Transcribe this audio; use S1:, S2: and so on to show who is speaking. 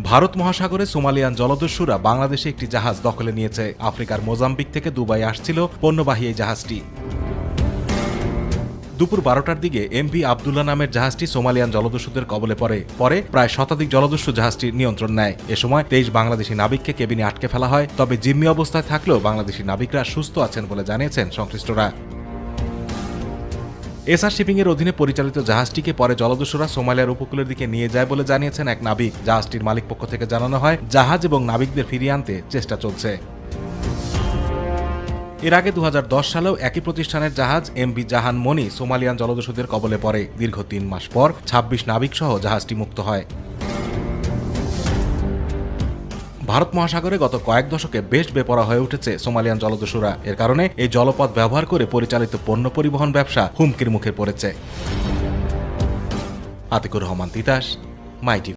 S1: ভারত মহাসাগরে সোমালিয়ান জলদস্যুরা বাংলাদেশে একটি জাহাজ দখলে নিয়েছে। আফ্রিকার মোজাম্বিক থেকে দুবাই আসছিল পণ্যবাহী এই জাহাজটি। দুপুর 12টার দিকে এমভি আবদুল্লাহ নামের জাহাজটি সোমালিয়ান জলদস্যুদের কবলে পরে প্রায় শতাধিক জলদস্যু জাহাজটির নিয়ন্ত্রণ নেয়। এ সময় 23 বাংলাদেশি নাবিককে কেবিনে আটকে ফেলা হয়। তবে জিম্মি অবস্থায় থাকলেও বাংলাদেশি নাবিকরা সুস্থ আছেন বলে জানিয়েছেন সংশ্লিষ্টরা। এসআর শিপিং এর অধীনে পরিচালিত জাহাজটিকে পরে জলদস্যুরা সোমালিয়ার উপকূলের দিকে নিয়ে যায় বলে জানিয়েছেন এক নাবিক। জাহাজটির মালিকপক্ষ থেকে জানানো হয়, জাহাজ এবং নাবিকদের ফিরিয়ে আনতে চেষ্টা চলছে। এর আগে 2010 সালেও একই প্রতিষ্ঠানের জাহাজ এমভি জাহান মনি সোমালিয়ান জলদস্যুদের কবলে পড়ে। দীর্ঘ 3 মাস পর 26 নাবিক সহ জাহাজটি মুক্ত হয়। ভারত মহাসাগরে গত কয়েক দশকে বেশ বেপরোয়া হয়ে উঠেছে সোমালিয়ান জলদস্যুরা। এর কারণে এই জলপথ ব্যবহার করে পরিচালিত পণ্য পরিবহন ব্যবসা হুমকির মুখে পড়েছে। আতিকুর রহমান তিতাস, মাই টিভি।